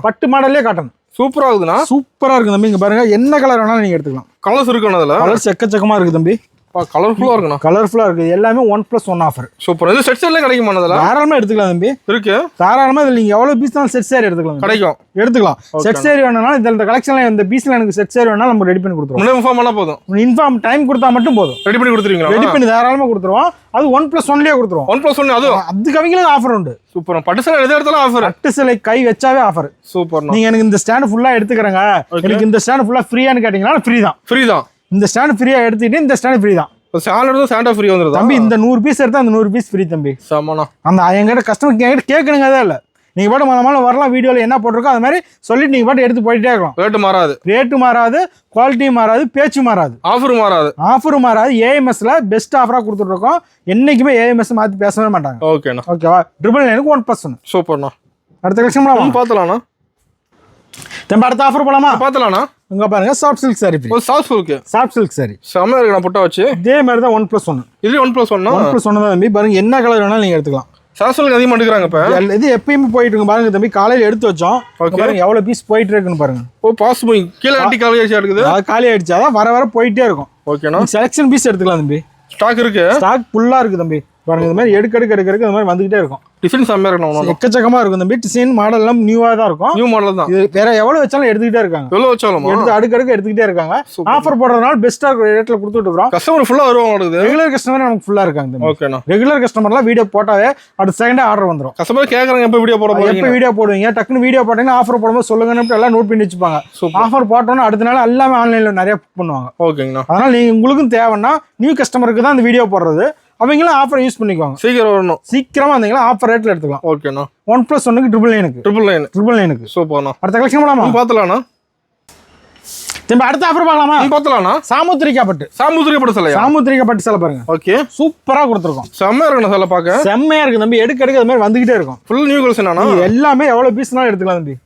பட்டு மாடல்லே காட்டன். சூப்பரா இருக்குண்ணா. சூப்பரா இருக்கு தம்பி. இங்க பாருங்க என்ன கலர் வேணாலும் நீங்க எடுத்துக்கலாம். கலர்ஸ் இருக்கு. அதுல கலர்ஸ் எக்கச்சக்கமா இருக்கு தம்பி. கலர்ஃபுல்லா இருக்குண்ணா. கலர்ஃபுல்லா இருக்கு. எல்லாமே 1+1 ஆஃபர். சூப்பர். இது செட் சேரில கிடைக்குமா? அதுல தாராளமா எடுத்துக்கலாம் தம்பி. இருக்கு. தாராளமா இதுல நீங்க எவ்வளவு பீஸ்னாலும் செட் சேரி எடுத்துக்கலாம். கிடைக்கும். எடுத்துக்கலாம். செட் சேரி வேணும்னா இந்த கலெக்ஷன்ல இந்த பீஸ்ல எனக்கு செட் சேரி வேணா நம்ம ரெடி பண்ணி கொடுத்துருவோம். முன்ன இன்ஃபார்ம் பண்ணா போதும். இன்ஃபார்ம் டைம் கொடுத்தா மட்டும் போதும். ரெடி பண்ணி கொடுத்துருவீங்களா? ரெடி பண்ணி தாராளமா கொடுத்துருவோம். அது 1+1லயே கொடுத்துருவோம். 1+1 அது கவிங்களுக்கு ஆஃபர் உண்டு. சூப்பர். பட்டு சேலை எது எடுத்தாலும் ஆஃபர். பட்டு சேலை கை வச்சாவே ஆஃபர். சூப்பர். நீங்க எனக்கு இந்த ஸ்டாண்ட் ஃபுல்லா எடுத்துக்கறங்க, எனக்கு இந்த ஸ்டாண்ட் ஃபுல்லா ஃப்ரீயான்னு கேட்டீங்கன்னா ஃப்ரீ தான். ஃப்ரீ தான். இந்த ஸ்டாண்ட் ஃப்ரீயா எடுத்துட்டு இந்த ஸ்டாண்ட் ஃப்ரீ தான். சாண்டா ஃப்ரீ வந்துருது தம்பி. இந்த 100 பீஸ் எடுத்தா அந்த 100 பீஸ் ஃப்ரீ தம்பி. சமனா. அந்த எங்கிட்ட கஸ்டமர் கேட்கணுங்க அதே இல்ல. நீங்க பாட்டு மலமால வரலாம். வீடியோல என்ன போட்டிருக்கோ அது மாதிரி சொல்லிட்டு நீங்க பாட்டு எடுத்து போயிட்டே இருக்கலாம். ரேட்டு மாறாது, குவாலிட்டி மாறாது, பேச்சு மாறாது, ஆஃபர் மாறாது. ஏஎம்எஸ்ல பெஸ்ட் ஆஃபரா கொடுத்துட்டு இருக்கோம். என்னைக்குமே ஏஎம்எஸ் மாத்தி பேசவே மாட்டாங்க. ஓகேண்ணா. ஓகேவா? 999க்கு 1+1. சூப்பர்ண்ணா. அடுத்த கலெக்ஷன் பாத்தலாம்ண்ணா. தம்பி அடுத்த ஆஃபர் போலாமா? பாத்தலாம்ண்ணா. இங்க பாருங்க soft silk sorry. Soft silk sorry செமையா இருக்கு. நான் புட்டா வச்சு இதே மாதிரி தான் 1+1. இது 1+1 தான் தம்பி. பாருங்க என்ன கலர் வேணாலும் நீங்க எடுத்துக்கலாம். சாஃப்ட் அதிகமா எடுக்கிறாங்க. இப்ப இது எப்பயுமே போயிட்டு இருக்கு பாருங்க தம்பி. காலையில எடுத்து வச்சோம். பாருங்க எவ்வளவு பீஸ் போயிட்டு இருக்குன்னு பாருங்க. பாஸ் போய் கீழே கட்டி காலி ஆயிடுச்சு இருக்குது. காலி ஆயிடுச்சு. அதான் வர வர போயிட்டே இருக்கும். ஓகேண்ணா. செலக்ஷன் பீஸ் எடுத்துக்கலாம் தம்பி. ஸ்டாக் இருக்கு. ஸ்டாக் ஃபுல்லா இருக்கு தம்பி. பாருங்க இந்த மாதிரி எடுக்க இந்த மாதிரி வந்துகிட்டே இருக்கும். டிசைன் செம்மையா இருக்கும். எக்கச்சக்கமா இருக்கும் தம்பி. டிசைன் மாடல் எல்லாம் நியூவா தான் இருக்கும். நியூ மாடல் தான். இது வேற எவ்வளவு வச்சாலும் எடுத்துக்கிட்டே இருக்காங்க. எவ்வளவு வச்சாலும் எடுத்து அடுக்க எடுத்துக்கிட்டே இருக்காங்க. ஆஃபர் போடுறதுனால பெஸ்டா ரேட்ல கொடுத்துட்டு இருக்கோம். கஸ்டமர் ஃபுல்லா வருவாங்க. ரெகுலர் கஸ்டமர் நமக்கு ஃபுல்லா இருக்காங்க. ஓகேண்ணா. ரெகுலர் கஸ்டமர்லாம் வீடியோ போட்டாவே அடுத்த செகண்டே ஆர்டர் வந்துரும். கஸ்டமர் கேக்குறாங்க எப்ப வீடியோ போடுவீங்க, டக்குன்னு வீடியோ போட்டீங்கன்னா ஆஃபர் போடும்போது சொல்லுங்கன்னு எல்லாம் நோட் பண்ணி வச்சுப்பாங்க. ஆஃபர் போட்டோம்னா அடுத்த நாள் எல்லாமே ஆன்லைன்ல நிறைய புக் பண்ணுவாங்க. ஓகேங்கண்ணா. அதனால நீங்க உங்களுக்கும் தேவைன்னா நியூ கஸ்டமருக்கு தான் இந்த வீடியோ போடுறது. அவங்களும் ஆஃபர் யூஸ் பண்ணிக்குவாங்க. சீக்கிரம் வரணும். சீக்கிரமா வந்தீங்களா ஆஃபர் ரேட்ல எடுத்துக்கலாம். ஓகேண்ணா. 1+1க்கு 999. சூப்பர்ண்ணா. அடுத்த கலெக்ஷன் போலாமா? பாத்தலாம்ண்ணா. திரும்ப அடுத்த ஆஃபர் பார்க்கலாமா? பாத்தலாம்ண்ணா. சாமுத்திரிகா பட்டு சேலை பாருங்க. ஓகே. சூப்பரா கொடுத்துருக்கோம். செம்மையா இருக்கு சேலை பார்க்க. செம்மையா இருக்கு தம்பி. எடுக்க அது மாதிரி வந்துகிட்டே இருக்கும். ஃபுல் நியூ கலெக்ஷன் ஆனா எல்லாமே எவ்வளவு பீஸ்னாலும் எடுத்துக்கலாம் தம்பி.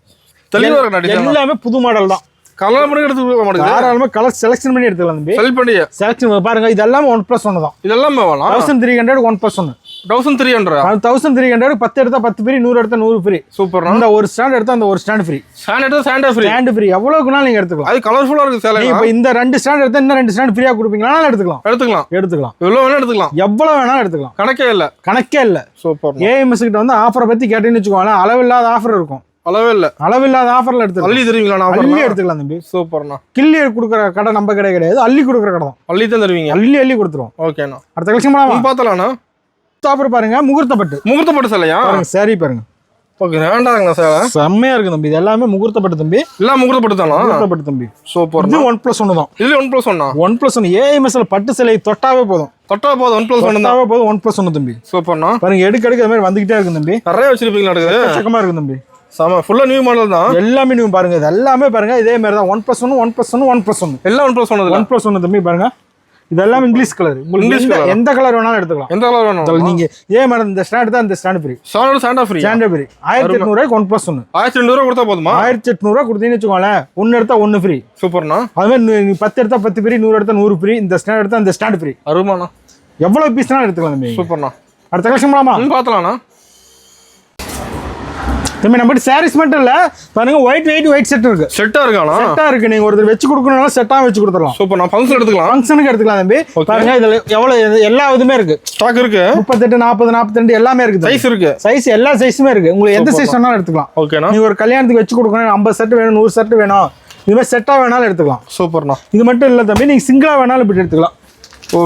தெளிவா இருக்கு. எல்லாமே புது மாடல் தான். கலர் பண்ணி எடுத்து மாட்டேங்குது. தாராளமா கலர் செலக்ஷன் பண்ணி எடுத்துக்கலாம் தம்பி. செல் பண்ணி செலக்ஷன் பாருங்க. இதெல்லாம் 1+1 தான். இதெல்லாம் 1300 1+1. 1300. 1300 10 எடுத்தா 10 ஃப்ரீ, 100 எடுத்தா 100 ஃப்ரீ. சூப்பர்ண்ணா. இந்த ஒரு ஸ்டாண்ட் எடுத்தா அந்த ஒரு ஸ்டாண்ட் ஃப்ரீ. ஸ்டாண்ட் எடுத்தா ஸ்டாண்ட் ஃப்ரீ. எவ்வளவுக்குனாலும் நீங்க எடுத்துக்கலாம். அது கலர்ஃபுல்லா இருக்கு சேலை. இப்போ இந்த 2 ஸ்டாண்ட் எடுத்தா இன்னும் 2 ஸ்டாண்ட் ஃப்ரீயா கொடுப்பீங்களானாலும் எடுத்துக்கலாம். எவ்வளவு வேணா எடுத்துக்கலாம். எவ்வளவு வேணாலும் எடுத்துக்கலாம். கணக்கே இல்ல. சூப்பர். ஏஎம்எஸ் கிட்ட வந்து ஆஃபரை பத்தி கேட்டீங்கன்னு வச்சுக்கோங்களேன், அளவில்லாத ஆஃபர் இருக்கும். அளவில்லாத ஆஃபர்ல எடுத்துக்கலாம். அள்ளி தருவீங்களா? அள்ளி எடுத்துக்கலாம் தம்பி. சூப்பர்ண்ணா. கிள்ளி கொடுக்குற கடை நம்ம கடை கிடையாது, அள்ளி கொடுக்குற கடை தான். அள்ளி தான் தருவீங்க. அள்ளி கொடுத்துருவோம். ஓகேண்ணா. அடுத்த கலெக்ஷன் பார்த்தலாம்ண்ணா. ஆஃபர் பாருங்க, முகூர்த்தப்பட்டு சேலையா பாருங்க. சாரி பாருங்க. ஓகே, வேண்டாங்கண்ணா சேலை. செம்மையா இருக்கு தம்பி. இது எல்லாமே முகூர்த்தப்பட்டு தம்பி. எல்லாம் முகூர்த்தப்பட்டு தானா? முகூர்த்தப்பட்டு தம்பி. சூப்பர். இது 1+1 தான். இது 1+1. 1+1 ஏஎம்எஸ்ல பட்டு சேலை தொட்டாவே போதும். 1+1 தான். 1+1 தம்பி. சூப்பர்ண்ணா. பாருங்க, எடுக்க இந்த மாதிரி வந்துகிட்டே இருக்கு தம்பி. நிறைய வச்சிருப்பீங்களா? சக்கமா இருக்கு தம்பி. சாமா ஃபுல்லா நியூ மாடல் தான். எல்லாமே நியூ பாருங்க. இது எல்லாமே பாருங்க இதே மாதிரி தான். 1+1 எல்லாம் 1+1 தம்பி. பாருங்க இது எல்லாமே இங்கிலீஷ் கலர். உங்களுக்கு எந்த கலர் வேணாலும் எடுத்துக்கலாம். எந்த கலர் வேணும் நீங்க இதே மாதிரி இந்த ஸ்டாண்ட் தான். இந்த ஸ்டாண்ட் ஃப்ரீ. Stand free. 1800 ரூபாய்க்கு 1+1. 1800 கொடுத்தா போதுமா? 1800 ரூபாய் கொடுத்தீங்கன்னு வச்சுக்கோங்களேன், 1 எடுத்தா 1 ஃப்ரீ. சூப்பர்ண்ணா. அது மாதிரி நீ 10 எடுத்தா 10 ஃப்ரீ, 100 எடுத்தா 100 ஃப்ரீ. இந்த ஸ்டாண்ட் எடுத்தா இந்த ஸ்டாண்ட் ஃப்ரீ. அருமாண்ணா. எவ்வளவு பீஸ்னாலும் எடுத்துக்கலாம் தம்பி. சூப்பர்ண்ணா. அடுத்த கலெக்ஷன் போலாமா? பார்த்தலாம்ண்ணா. தம்பி நம்ம சாரீஸ் மட்டும் இல்ல பாருங்க, ஒயிட் செட் இருக்கு. செட்டா இருக்கு. நீங்க ஒருத்தர் வச்சு கொடுக்கணும்னா செட்டா வச்சு கொடுத்துடலாம். சூப்பர். நான் ஃபங்க்ஷன் எடுத்துக்கலாம். ஃபங்க்ஷனுக்கு எடுத்துக்கலாம் தம்பி. பாருங்க இதுல எவ்வளவு எல்லா இதுமே இருக்கு. ஸ்டாக் இருக்கு. 38 40 42 எல்லாமே இருக்கு. சைஸ் இருக்கு. சைஸ் எல்லா சைஸுமே இருக்கு. உங்களுக்கு எந்த சைஸ் வேணாலும் எடுத்துக்கலாம். ஓகேண்ணா. நீங்க ஒரு கல்யாணத்துக்கு வச்சு கொடுக்கணும், 50 செட் வேணும், 100 செட் வேணும், இது மாதிரி செட்டா வேணாலும் எடுத்துக்கலாம். சூப்பர்ண்ணா. இது மட்டும் இல்ல தம்பி, நீங்க சிங்கிளா வேணாலும் இப்படி எடுத்துக்கலாம்.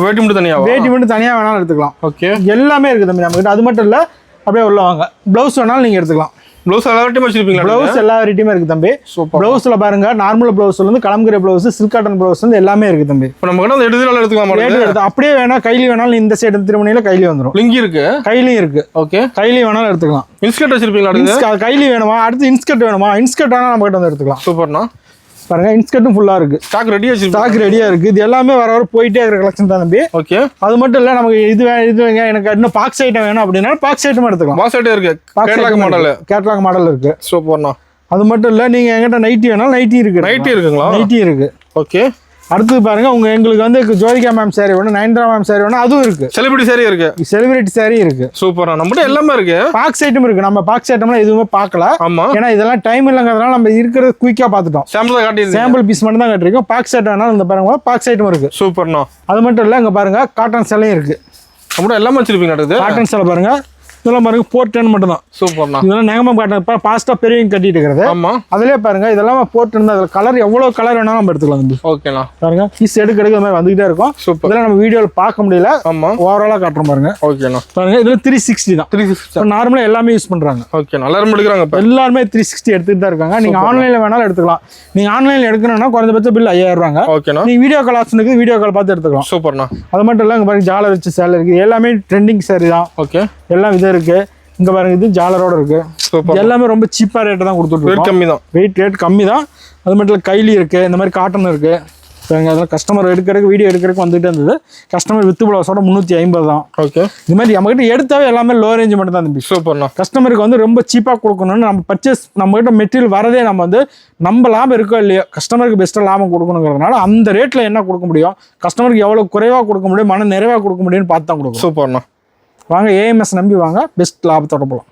வேட்டி மட்டும் தனியா வேணாலும் எடுத்துக்கலாம். ஓகே, எல்லாமே இருக்கு தம்பி நம்ம கிட்ட. அது மட்டும் இல்ல, அப்படியே உள்ள வாங்க, பிளவுஸ் வேணாலும் நீங்க எடுத்துக்கலாம். ப்ளவுஸ் எல்லா வெரைட்டியும் வச்சிருப்பீங்களா? ப்ளவுஸ் எல்லா வெரைட்டியுமே இருக்கு தம்பி. ப்ளவுஸ்ல பாருங்க, நார்மல் ப்ளவுஸ்ல இருந்து kalamkari blouse, silk cotton blouse வந்து எல்லாமே இருக்கு தம்பி. இப்போ நம்ம கிட்ட எடுத்துக்கலாம். எடுத்துக்கலாம். அப்படியே வேணா கைலி வேணாலும் இந்த சைடு திருமணியில கைலி வந்துடும். லிங்கி இருக்கு. கைலியும் இருக்கு. ஓகே, கைலி வேணாலும் எடுத்துக்கலாம். இன்ஸ்கர்ட் வச்சிருப்பீங்களா? கைலி வேணுமா? அடுத்து இன்ஸ்கர்ட் வேணுமா? இன்ஸ்கர்ட் வேணா நம்ம கிட்ட வந்து எடுத்துக்கலாம். சூப்பர்ண்ணா. பாருங்க, இன்ஸ்கர்ட்டும் ஃபுல்லா இருக்கு. ஸ்டாக் ரெடியா இருக்கு. இது எல்லாமே வர போயிட்டே இருக்கிற கலெக்ஷன் தான் தம்பி. ஓகே, அது மட்டும் இல்ல, நமக்கு இது எனக்கு இன்னும் பாக்ஸ் ஐட்டம் வேணும் அப்படின்னா பாக்ஸ் ஐட்டம் எடுத்துக்கலாம். பாக்ஸ் ஐட்டம் இருக்கு. கேட்டலாக் மாடல் இருக்கு. சூப்பர்ண்ணா. அது மட்டும் இல்ல, நீங்க என்கிட்ட நைட்டி வேணாலும் நைட்டி இருக்கு. நைட்டி இருக்கு. ஓகே, அடுத்து பாருங்க, எங்களுக்கு வந்து ஜோதிகா மேம் சாரி வேணும், நயன்தாரா மேம் சாரி வேணும், அதுவும் இருக்கு. செலிபிரிட்டி சாரி இருக்கு. சூப்பரா. நம்மகிட்ட எல்லாமே இருக்கு. பாக்ஸ் ஐட்டம் இருக்கு. நம்ம பாக்ஸ் ஐட்டம்லாம் எதுவுமே பார்க்கல. ஆமா, ஏன்னா இதெல்லாம் டைம் இல்லங்கிறதுனால நம்ம இருக்கிறது குயிக்கா பார்த்துட்டோம். சாம்பிள் பீஸ் மட்டும் தான் காட்டிருக்கோம். பாக்ஸ் ஐட்டம் வேணாலும் இந்த பாருங்க, பாக்ஸ் ஐட்டம் இருக்கு. சூப்பர்ண்ணா. அது மட்டும் இல்ல, இங்க பாருங்க காட்டன் சேலையும் இருக்கு. நம்மகிட்ட எல்லாமே வச்சிருப்பீங்க. காட்டன் சேலை பாருங்க, இதெல்லாம் பாருங்க 410 மட்டும் தான். சூப்பர்ண்ணா. இதெல்லாம் நேகமம் காட்டன் பாஸ்டா பெரியவங்க கட்டிட்டு இருக்கிறது. ஆமா, அதுலயே பாருங்க இதெல்லாம் 410 தான். கலர் எவ்வளவு கலர் வேணாலும் நம்ம எடுத்துக்கலாம் தம்பி. ஓகேண்ணா. பாருங்க, பீஸ் எடுக்க மாதிரி வந்துகிட்டே இருக்கும். சூப்பர். இதெல்லாம் நம்ம வீடியோல பார்க்க முடியல. ஆமா, ஓவராலா காட்டுறோம் பாருங்க. ஓகேண்ணா. பாருங்க, இதுல 360 தான். 360 நார்மலா எல்லாமே யூஸ் பண்றாங்க. ஓகே, எல்லாரும் எடுக்கறாங்க. எல்லாரும் 360 எடுத்துட்டு தான் இருக்காங்க. நீங்க ஆன்லைன்ல வேணாலும் எடுத்துக்கலாம். நீங்க ஆன்லைன்ல எடுக்கணும்னா குறைஞ்சபட்ச பில் 5000 ரூபாங்க. ஓகேண்ணா. நீங்க வீடியோ கால் ஆப்ஷன் இருக்கு, வீடியோ கால் பார்த்து எடுத்துக்கலாம். சூப்பர்ண்ணா. அது மட்டும் இல்ல, இங்க பாருங்க ஜாலர் வச்சு சேலை இருக்கு. எல்லாமே ட்ரெண்டிங் சாரி தான். ஓகே, எல்லாம் இது இருக்கு. இங்க பாருங்க, இது ஜாலரோட இருக்கு. எல்லாமே ரொம்ப சீப்பா ரேட் தான் கொடுத்துட்டு இருக்கோம். கம்மி தான். வெயிட் ரேட் கம்மி தான். அது மட்டும் இல்ல, கைலி இருக்கு, இந்த மாதிரி காட்டன் இருக்கு. அதெல்லாம் கஸ்டமர் எடுக்கிறதுக்கு வீடியோ எடுக்கிறதுக்கு வந்துட்டு இருந்தது. கஸ்டமர் வித் பிளவுஸோட 350 தான். ஓகே, இது மாதிரி நம்ம கிட்ட எடுத்தாவே எல்லாமே லோ ரேஞ்ச் மட்டும் தான் தம்பி. சூப்பர்ண்ணா. கஸ்டமருக்கு வந்து ரொம்ப சீப்பாக கொடுக்கணும்னு நம்ம பர்ச்சேஸ், நம்ம கிட்ட மெட்டீரியல் வரதே நம்ம வந்து நம்ம லாபம் இருக்கோ இல்லையோ கஸ்டமருக்கு பெஸ்ட்டாக லாபம் கொடுக்கணுங்கிறதுனால அந்த ரேட்டில் என்ன கொடுக்க முடியும், கஸ்டமருக்கு எவ்வளோ குறைவாக கொடுக்க முடியும், மன நிறைவாக கொடுக்க முடியும்னு பார்த்து தான் கொடுக்கும். சூப்பர்ண்ணா. வாங்க, ஏஎம்எஸ் நம்பி வாங்க, பெஸ்ட் லாபத்தோட போகலாம்.